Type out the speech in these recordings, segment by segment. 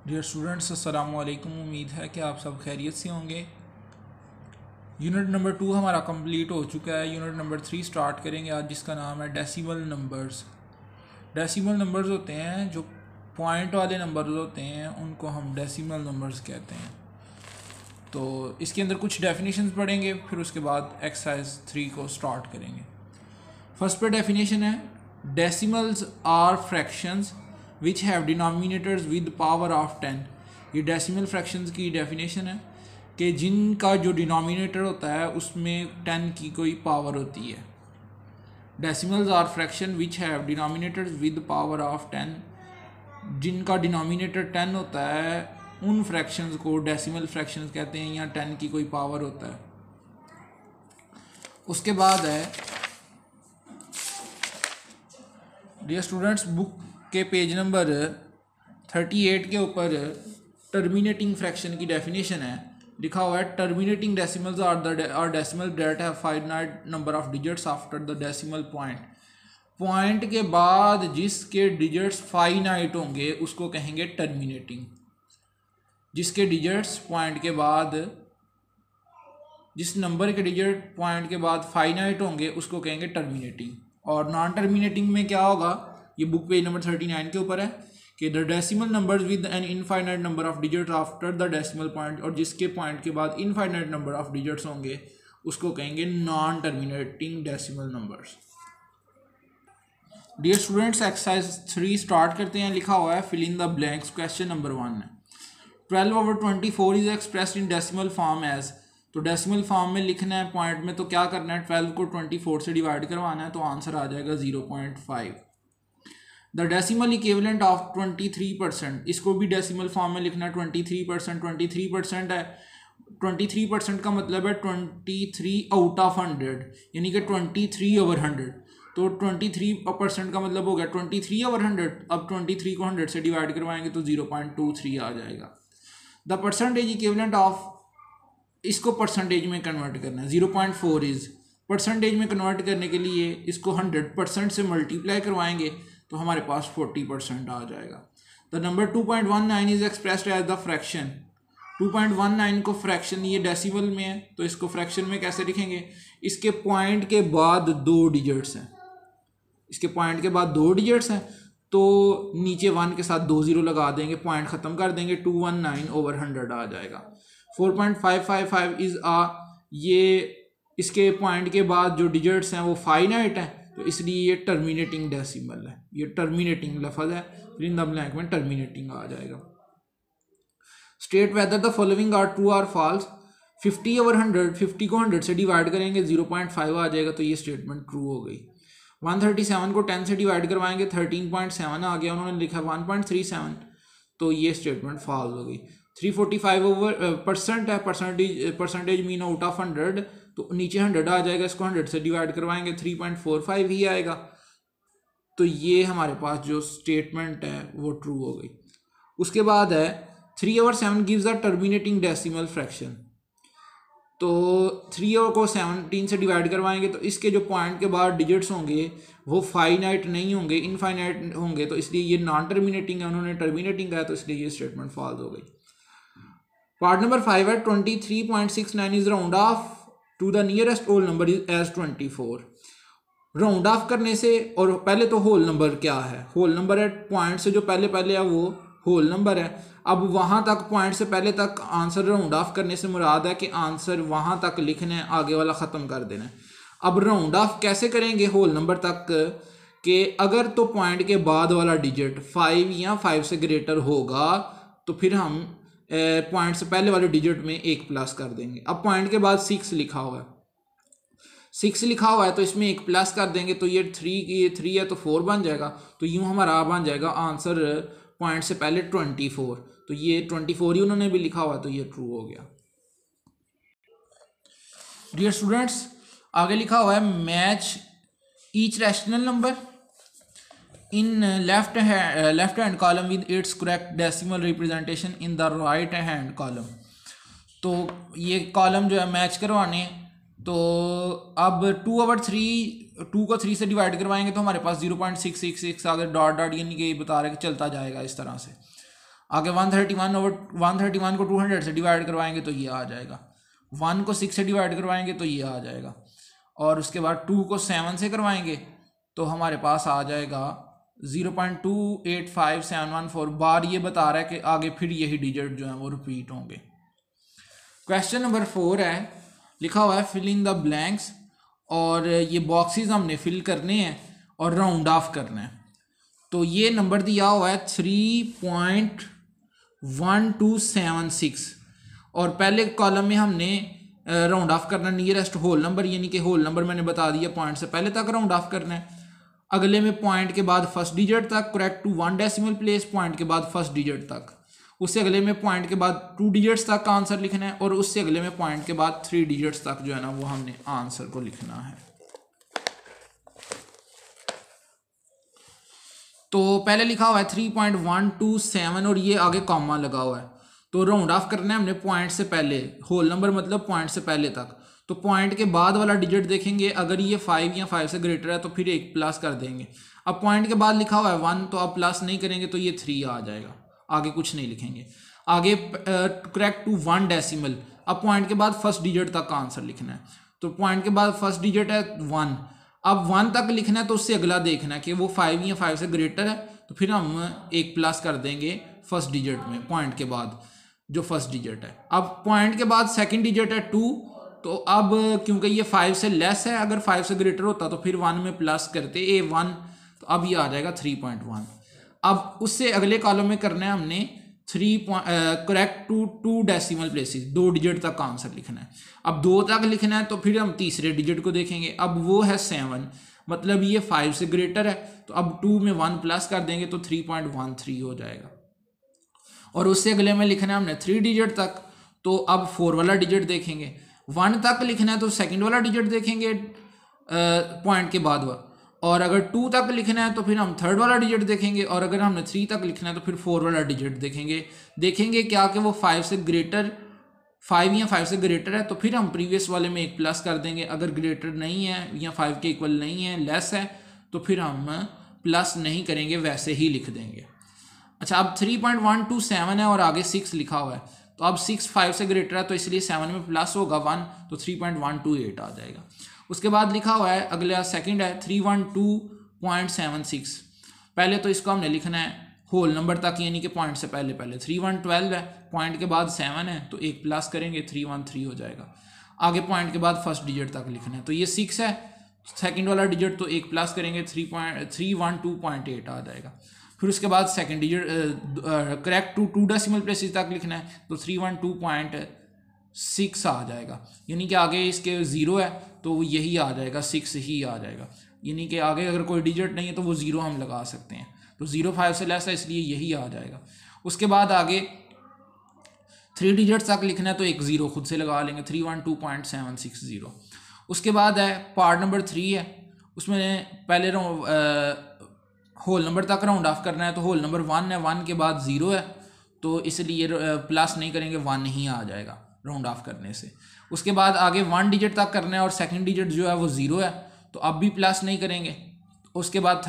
Dear students अस्सलाम वालेकुम। उम्मीद है कि आप सब खैरियत से होंगे। यूनिट नंबर 2 हमारा कंप्लीट हो चुका है। यूनिट नंबर 3 स्टार्ट करेंगे आज, जिसका नाम है डेसिमल नंबर्स। डेसिमल नंबर्स होते हैं जो पॉइंट वाले नंबर्स होते हैं, उनको हम डेसिमल नंबर्स कहते हैं। तो इसके अंदर कुछ डेफिनेशंस पढ़ेंगे, फिर उसके बाद एक्सरसाइज 3 को स्टार्ट करेंगे। फर्स्ट पे डेफिनेशन है, decimals are fractions which have denominators with power of 10। ये डेसिमल फ्रैक्शंस की डेफिनेशन है कि जिनका जो डिनोमिनेटर होता है उसमें 10 की कोई पावर होती है। Decimals are fraction which have denominators with power of 10। जिनका डिनोमिनेटर 10 होता है उन फ्रैक्शंस को डेसिमल फ्रैक्शंस कहते हैं, या 10 की कोई पावर होता है। उसके बाद है, डियर स्टूडेंट्स, बुक के पेज नंबर 38 के ऊपर टर्मिनेटिंग फ्रैक्शन की डेफिनेशन है। लिखा हुआ है, terminating decimals are decimal that have finite number of digits after the decimal point. Point के बाद जिसके डिजिट्स फाइनाइट होंगे उसको कहेंगे टर्मिनेटिंग। जिसके डिजिट्स पॉइंट के बाद, जिस नंबर के डिजिट पॉइंट के बाद फाइनाइट होंगे उसको कहेंगे टर्मिनेटिंग। और नॉन टर्मिनेटिंग में क्या होगा, ये बुक पेज नंबर 39 के ऊपर है कि the decimal numbers with an infinite number of digits after the decimal point. और जिसके पॉइंट के बाद इनफाइनाइट नंबर ऑफ डिजिट्स होंगे उसको कहेंगे non terminating decimal numbers. Dear students, exercise 3 start करते हैं। लिखा हुआ है, fill in the blanks. Question number 1 है, 12/24 is expressed in decimal form as. तो डेसिमल फॉर्म में लिखना है पॉइंट में, तो क्या करना है, 12 को 24 से डिवाइड करवाना है, तो आंसर आ जाएगा 0.5। द डेसिमल इक्विवेलेंट ऑफ 23%, इसको भी डेसिमल फॉर्म में लिखना है। 23%, 23% है, 23% का मतलब है 23 आउट ऑफ 100, यानी कि 23/100। तो 23% का मतलब हो गया 23/100। अब 23 को 100 से डिवाइड करवाएंगे तो 0.23 आ जाएगा। द परसेंटेज इक्विवेलेंट ऑफ, इसको परसेंटेज में कन्वर्ट करना है। 0.4 इज परसेंटेज में कन्वर्ट करने के लिए इसको 100% से मल्टीप्लाई करवाएंगे तो हमारे पास 40% आ जाएगा। The number 2.19 is expressed as the fraction. 2.19 को फ्रैक्शन, ये डेसिमल में है तो इसको फ्रैक्शन में कैसे लिखेंगे, इसके पॉइंट के बाद 2 डिजिट्स हैं, इसके पॉइंट के बाद 2 डिजिट्स हैं तो नीचे 1 के साथ 2 0 लगा देंगे, पॉइंट ख़त्म कर देंगे, 219/100 आ जाएगा। 4.555 इज ये इसके पॉइंट के बाद जो डिजिट्स हैं वो फाइनाइट हैं, तो इसलिए ये टर्मिनेटिंग डेसिमल है, ये टर्मिनेटिंग लफ्ज़ है, फिर इन द ब्लैंक में टर्मिनेटिंग आ जाएगा। State whether the following are true और फॉल्स। 50/100, 50 को 100 से डिवाइड करेंगे 0.5 आ जाएगा, तो ये स्टेटमेंट ट्रू हो गई। 137 को 10 से डिवाइड करवाएंगे 13.7 आ गया, उन्होंने लिखा 1.37, तो ये स्टेटमेंट फॉल्स हो गई। 345% है, परसेंटेज मीन आउट ऑफ 100, तो नीचे 100 आ जाएगा, इसको 100 से डिवाइड करवाएंगे 3.45 ही आएगा, तो ये हमारे पास जो स्टेटमेंट है वो ट्रू हो गई। उसके बाद है 3/7 gives a terminating decimal fraction. तो 3 को 17 से डिवाइड करवाएंगे तो इसके जो पॉइंट के बाद डिजिट्स होंगे वो फाइनाइट नहीं होंगे, इनफाइनाइट होंगे, तो इसलिए ये नॉन टर्मिनेटिंग है, उन्होंने टर्मिनेटिंग कहा, तो इसलिए ये स्टेटमेंट फॉल्स हो गई। पार्ट नंबर 5 है, 23.69 is round off to the nearest whole number as 24। Round off करने से, और पहले तो होल नंबर क्या है, होल नंबर है पॉइंट से जो पहले पहले है वो होल नंबर है। अब वहाँ तक पॉइंट से पहले तक आंसर राउंड ऑफ करने से मुराद है कि आंसर वहाँ तक लिखना है, आगे वाला ख़त्म कर देना है। अब राउंड ऑफ कैसे करेंगे होल नंबर तक, कि अगर तो पॉइंट के बाद वाला डिजिट 5 या 5 से ग्रेटर होगा तो फिर हम पॉइंट से पहले वाले डिजिट में 1 प्लस कर देंगे। अब पॉइंट के बाद 6 लिखा हुआ है, 6 लिखा हुआ है तो इसमें 1 प्लस कर देंगे, तो ये 3 है तो 4 बन जाएगा, तो यूँ हमारा बन जाएगा आंसर पॉइंट से पहले 24, तो ये 24 ही उन्होंने भी लिखा हुआ, तो ये ट्रू हो गया। डियर स्टूडेंट्स, आगे लिखा हुआ है, match each rational number in left hand column with its correct decimal representation in the right hand column. तो ये कॉलम जो है मैच करवाने, तो अब 2 को 3 से डिवाइड करवाएंगे तो हमारे पास 0.666 अगर डॉट डॉट यानी कि बता रहे कि चलता जाएगा इस तरह से। आगे 131 को 200 से डिवाइड करवाएंगे तो ये आ जाएगा, 1 को 6 से डिवाइड करवाएंगे तो ये आ जाएगा, और उसके बाद 2 को 7 से करवाएंगे तो हमारे पास आ जाएगा 0.285714 बार। ये बता रहा है कि आगे फिर यही डिजिट जो है वो रिपीट होंगे। क्वेश्चन नंबर 4 है, लिखा हुआ है फिल इन द ब्लैंक्स, और ये बॉक्सेस हमने फिल करने हैं और राउंड ऑफ करना है। तो ये नंबर दिया हुआ है 3.1276, और पहले कॉलम में हमने राउंड ऑफ करना नियरेस्ट होल नंबर, यानी कि होल नंबर मैंने बता दिया पॉइंट से पहले तक राउंड ऑफ करना है। अगले में पॉइंट के बाद फर्स्ट डिजिट तक, correct to 1 decimal place, point के बाद फर्स्ट डिजिट तक। उससे अगले में पॉइंट के बाद 2 डिजिट्स तक का आंसर लिखना है, और उससे अगले में पॉइंट के बाद 3 डिजिट्स तक जो है ना वो हमने आंसर को लिखना है। तो पहले लिखा हुआ है 3.127 और ये आगे कॉमा लगा हुआ है, तो राउंड ऑफ करना है हमने पॉइंट से पहले, होल नंबर मतलब पॉइंट से पहले तक। तो पॉइंट के बाद वाला डिजिट देखेंगे, अगर ये 5 या 5 से ग्रेटर है तो फिर एक प्लस कर देंगे। अब पॉइंट के बाद लिखा हुआ है 1, तो अब प्लस नहीं करेंगे तो ये 3 आ जाएगा, आगे कुछ नहीं लिखेंगे। आगे करेक्ट टू 1 डेसिमल, अब पॉइंट के बाद फर्स्ट डिजिट तक का आंसर लिखना है। तो पॉइंट के बाद फर्स्ट डिजिट है 1, अब 1 तक लिखना है तो उससे अगला देखना है कि वो 5 या 5 से ग्रेटर है, तो फिर हम एक प्लस कर देंगे फर्स्ट डिजिट में, पॉइंट के बाद जो फर्स्ट डिजिट है। अब पॉइंट के बाद सेकंड डिजिट है 2, तो अब क्योंकि ये 5 से लेस है, अगर 5 से ग्रेटर होता तो फिर 1 में प्लस करते A1, तो अब ये आ जाएगा 3.1। अब उससे अगले कॉलम में करना है हमने correct to 2 decimal places, 2 digit तक का आंसर लिखना है। अब 2 तक लिखना है तो फिर हम तीसरे डिजिट को देखेंगे, अब वो है 7, मतलब ये 5 से ग्रेटर है, तो अब 2 में 1 प्लस कर देंगे तो 3.13 हो जाएगा। और उससे अगले में लिखना है हमने 3 डिजिट तक, तो अब 4 वाला डिजिट देखेंगे। 1 तक लिखना है तो सेकंड वाला डिजिट देखेंगे पॉइंट के बाद वह, और अगर 2 तक लिखना है तो फिर हम थर्ड वाला डिजिट देखेंगे, और अगर हमने 3 तक लिखना है तो फिर 4 वाला डिजिट देखेंगे क्या कि वो 5 से ग्रेटर, 5 या 5 से ग्रेटर है, तो फिर हम प्रीवियस वाले में एक प्लस कर देंगे। अगर ग्रेटर नहीं है या 5 के इक्वल नहीं है, लेस है, तो फिर हम प्लस नहीं करेंगे, वैसे ही लिख देंगे। अच्छा, अब 3.127 है और आगे 6 लिखा हुआ है, तो अब 6 5 से ग्रेटर है तो इसलिए 7 में प्लस होगा 1, तो 3.128 आ जाएगा। उसके बाद लिखा हुआ है अगला सेकंड है 312.76, पहले तो इसको हमने लिखना है होल नंबर तक, यानी कि पॉइंट से पहले 312 है, पॉइंट के बाद 7 है तो एक प्लस करेंगे 313 हो जाएगा। आगे पॉइंट के बाद फर्स्ट डिजिट तक लिखना है, तो ये 6 है, सेकंड वाला डिजिट तो एक प्लस करेंगे 312.8 आ जाएगा। फिर उसके बाद second digit correct to 2 decimal places तक लिखना है, तो 312.6 आ जाएगा, यानी कि आगे इसके 0 है तो यही आ जाएगा, 6 ही आ जाएगा, यानी कि आगे अगर कोई डिजिट नहीं है तो वो 0 हम लगा सकते हैं, तो 0 5 से लेस है इसलिए यही आ जाएगा। उसके बाद आगे 3 डिजिट तक लिखना है तो एक 0 खुद से लगा लेंगे, 312.760। उसके बाद है पार्ट नंबर 3 है, उसमें पहले होल नंबर तक राउंड ऑफ करना है, तो होल नंबर 1 है, 1 के बाद 0 है, तो इसलिए प्लस नहीं करेंगे, 1 ही आ जाएगा राउंड ऑफ करने से। उसके बाद आगे 1 डिजिट तक करना है और सेकंड डिजिट जो है वो 0 है, तो अब भी प्लस नहीं करेंगे। उसके बाद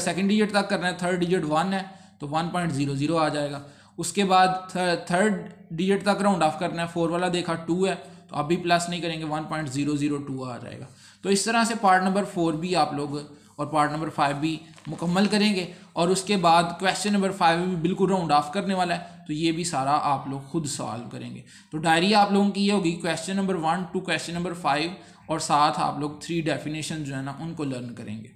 सेकंड डिजिट तक करना है, थर्ड डिजिट 1 है तो 1.00 आ जाएगा। उसके बाद थर्ड डिजिट तक राउंड ऑफ करना है, 4 वाला देखा 2 है तो अब भी प्लस नहीं करेंगे, 1.002 आ जाएगा। तो इस तरह से पार्ट नंबर 4 भी आप लोग और पार्ट नंबर 5 भी मुकम्मल करेंगे, और उसके बाद क्वेश्चन नंबर 5 भी बिल्कुल राउंड ऑफ करने वाला है, तो ये भी सारा आप लोग खुद सॉल्व करेंगे। तो डायरी आप लोगों की ये होगी question number 1 to question number 5, और साथ आप लोग 3 डेफिनेशन जो है ना उनको लर्न करेंगे।